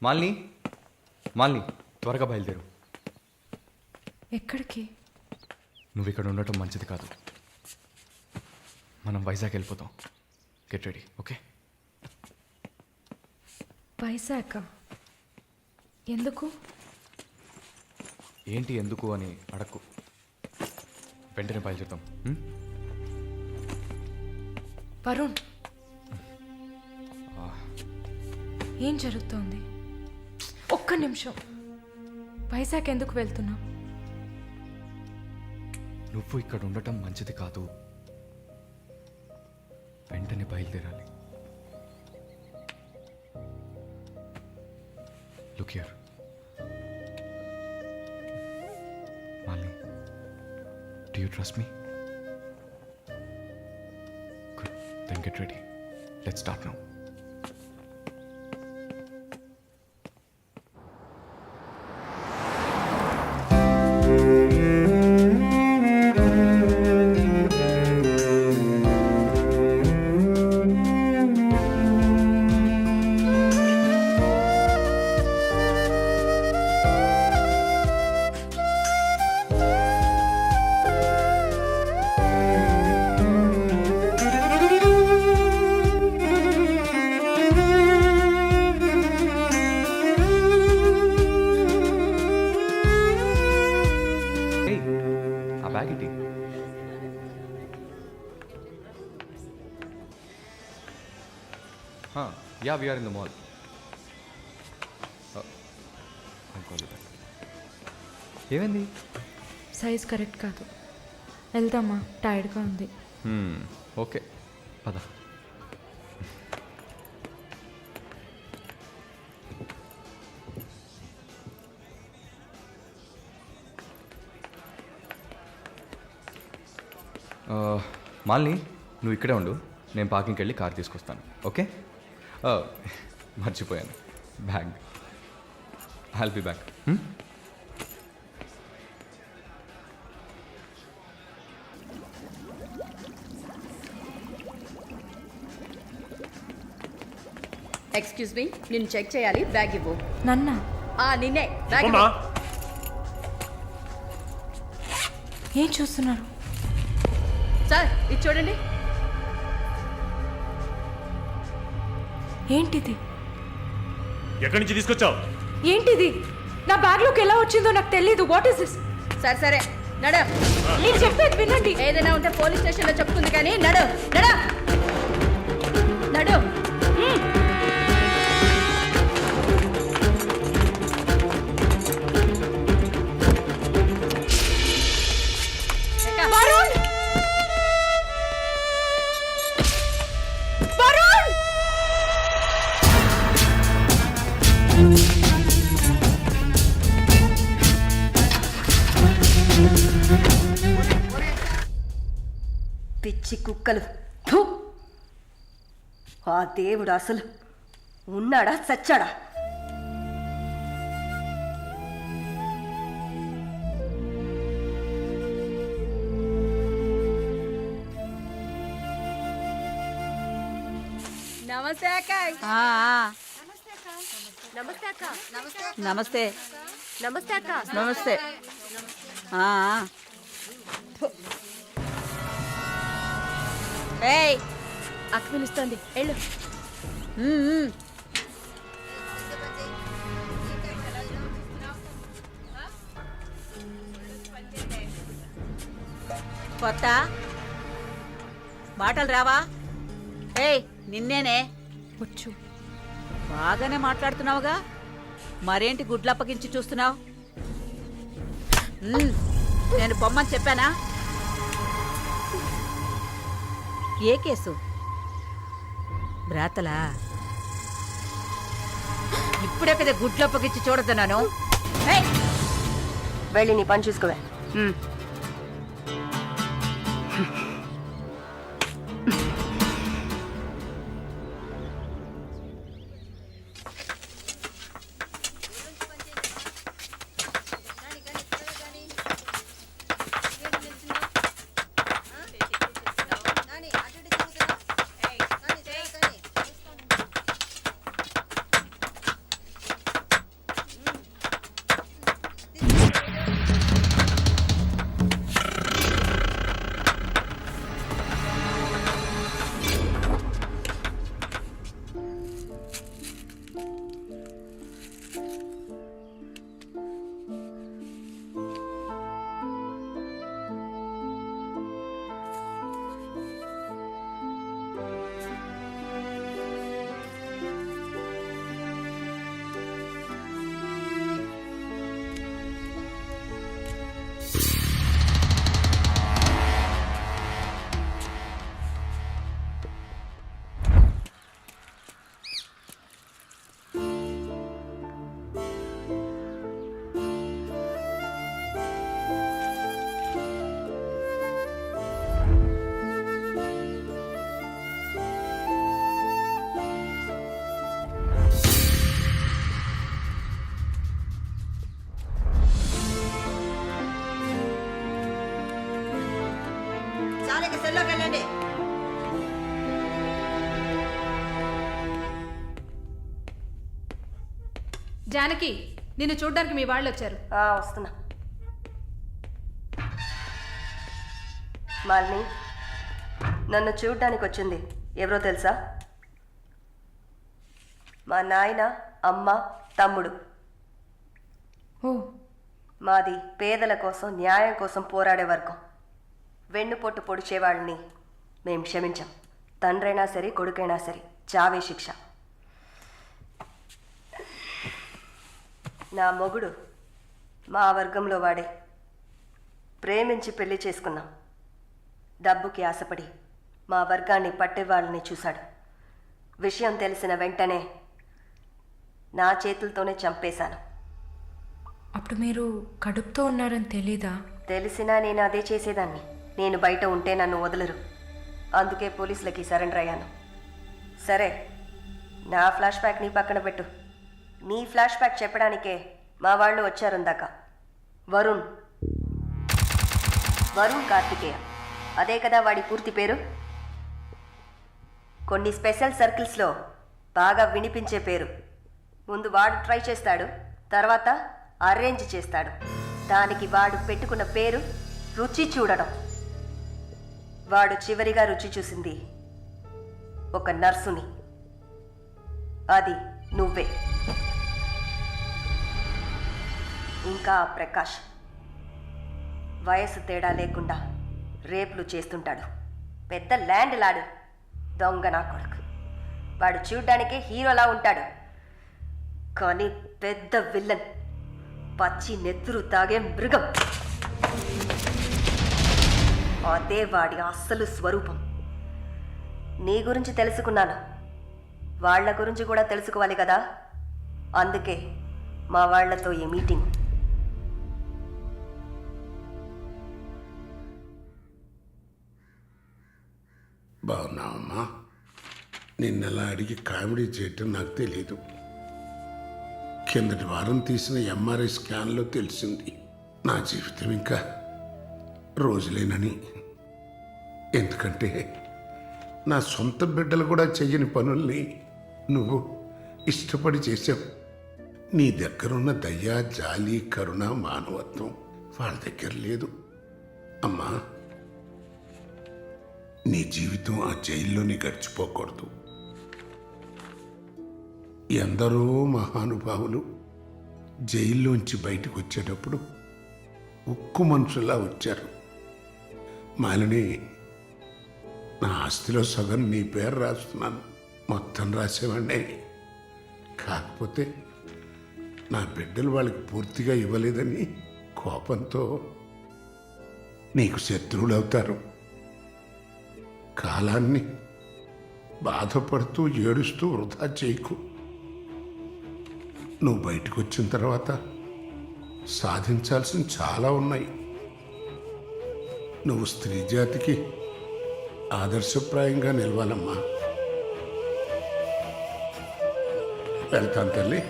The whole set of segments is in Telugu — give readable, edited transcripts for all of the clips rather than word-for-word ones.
మాలిని మాలిని త్వరగా బయలుదేరు. ఎక్కడికి? నువ్వు ఇక్కడ ఉండటం మంచిది కాదు. మనం వైజాగ్ వెళ్ళిపోతాం. Get ready, okay? వైజాగ్ ఎందుకు? ఏంటి ఎందుకు అని అడక్కు. వెంటనే బయలుదేరుతాం. వరుణ్, ఏం జరుగుతోంది? ఒక్క నిమిషం. వైజాగ్ ఎందుకు వెళ్తున్నావు? నువ్వు ఇక్కడ ఉండటం మంచిది కాదు. వెంటనే బయలుదేరాలి. Look here Malini, do you trust me? Good, then get ready. Let's start now. Yeah, we are in the mall. I'll call you back. ఏమైంది? సైజ్ కరెక్ట్ కాదు. వెళ్దామా? టైర్డ్గా ఉంది. ఓకే, పద. మాలిని, నువ్వు ఇక్కడే ఉండు. నేను పార్కింగ్కి వెళ్ళి కార్ తీసుకొస్తాను, ఓకే? మర్చిపోయాను, bag. I'll be back. Excuse me, నేను చెక్ చేయాలి. బ్యాగ్ ఇవ్వు. నన్నా? నిన్నే. బ్యాగ్ ఇవ్వు. ఏం చూస్తున్నారు సార్? ఇది చూడండి. ఏంటిది? ఎక్కడి నుంచి తీసుకొచ్చావు? ఏంటిది? నా బ్యాగ్లోకి ఎలా వచ్చిందో నాకు తెలీదు. What is this? సరే నడ. నేను చెప్పేది వినండి. ఏదైనా ఉంటే పోలీస్ స్టేషన్లో చెప్తుంది, కానీ నడు నడు నడు. వరుణ్! వరుణ్! పిచ్చి కుక్కలు. ఫు! ఆ దేవుడు అసలు ఉన్నాడా చచ్చాడా? నమస్తే అక్క. నమస్తే అక్క. నమస్తే. నమస్తే అక్క. నమస్తే. ఏయ్, అక్క పిలుస్తుంది, వెళ్ళు. కొత్త మాటలు రావా? ఏయ్, నిన్నేనే. వచ్చు. బాగానే మాట్లాడుతున్నావుగా, మరేంటి గుడ్లప్పగించి చూస్తున్నావు? నేను పొమ్మని చెప్పానా? ఏ కేసు? బ్రాతలా? ఇప్పుడే కదా గుడ్లప్పగించి చూడద్దన్నాను. వెళ్ళి నీ పని చూసుకోవే. చాలకి సెల్లోకి వెళ్ళండి. జానకి నిన్ను చూడ్డానికి మీ వాళ్ళు వచ్చారు. వస్తున్నా. మాలిని, నన్ను చూడ్డానికి వచ్చింది ఎవరో తెలుసా? మా నాయన, అమ్మ, తమ్ముడు. ఓ, మాది పేదల కోసం, న్యాయం కోసం పోరాడే వర్గం. వెన్నుపొట్టు పొడిచేవాళ్ళని మేం క్షమించాం. తండ్రైనా సరే, కొడుకైనా సరే, చావే శిక్ష. నా మొగుడు మా వర్గంలో వాడే. ప్రేమించి పెళ్లి చేసుకున్నాం. డబ్బుకి ఆశపడి మా వర్గాన్ని పట్టేవాళ్ళని చూశాడు. విషయం తెలిసిన వెంటనే నా చేతులతోనే చంపేశాను. అప్పుడు మీరు కడుపుతో ఉన్నారని తెలీదా? తెలిసినా నేను అదే చేసేదాన్ని. నేను బయట ఉంటే నన్ను వదలరు. అందుకే పోలీసులకి సరెండర్ అయ్యాను. సరే, నా ఫ్లాష్ బ్యాక్ నీ పక్కన పెట్టు. నీ ఫ్లాష్ బ్యాక్ చెప్పడానికే మా వాళ్ళు వచ్చారుందాక. వరుణ్ కార్తికేయ, అదే కదా వాడి పూర్తి పేరు. కొన్ని స్పెషల్ సర్కిల్స్లో బాగా వినిపించే పేరు. ముందు వాడు ట్రై చేస్తాడు, తర్వాత అరేంజ్ చేస్తాడు. దానికి వాడు పెట్టుకున్న పేరు రుచి చూడడం. వాడు చివరిగా రుచి చూసింది ఒక నర్సుని. అది నువ్వే. ఇంకా ఆ ప్రకాష్ వయసు తేడా లేకుండా రేపులు చేస్తుంటాడు. పెద్ద ల్యాండ్ లాడు. దొంగ నా కొడుకు. వాడు చూడ్డానికే హీరోలా ఉంటాడు, కానీ పెద్ద విల్లన్. పచ్చి నెత్తురు తాగే మృగం. అదే వాడి అస్సలు స్వరూపం. నీ గురించి తెలుసుకున్నాను, వాళ్ళ గురించి కూడా తెలుసుకోవాలి కదా. అందుకే మా వాళ్లతో ఈ మీటింగ్. బాగున్నావమ్మా? నిన్నలా అడిగి కామెడీ చేయటం నాకు తెలీదు. కిందటి వారం తీసిన ఎంఆర్ఐ స్కాన్లో తెలిసింది నా జీవితం ఇంకా రోజులేనని. ఎందుకంటే నా సొంత బిడ్డలు కూడా చెయ్యని పనుల్ని నువ్వు ఇష్టపడి చేసావు. నీ దగ్గరున్న దయ, జాలి, కరుణ, మానవత్వం వాళ్ళ దగ్గర లేదు. అమ్మా, నీ జీవితం ఆ జైల్లోని గడిచిపోకూడదు. ఎందరో మహానుభావులు జైల్లోంచి బయటకు వచ్చేటప్పుడు ఉక్కు మనుషుల్లా వచ్చారు. మాలిని, నా ఆస్తిలో సగం నీ పేరు రాస్తున్నాను. మొత్తం రాసేవాడినే. కాకపోతే నా బిడ్డలు వాళ్ళకి పూర్తిగా ఇవ్వలేదని కోపంతో నీకు శత్రువులు అవుతారు. కాలాన్ని బాధపడుతూ ఏడుస్తూ వృధా చేయకు. నువ్వు బయటకు వచ్చిన తర్వాత సాధించాల్సిన చాలా ఉన్నాయి. నువ్వు స్త్రీ జాతికి ఆదర్శప్రాయంగా నిలవాలమ్మా. వెళ్తాను తల్లి,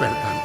వెళ్తాను.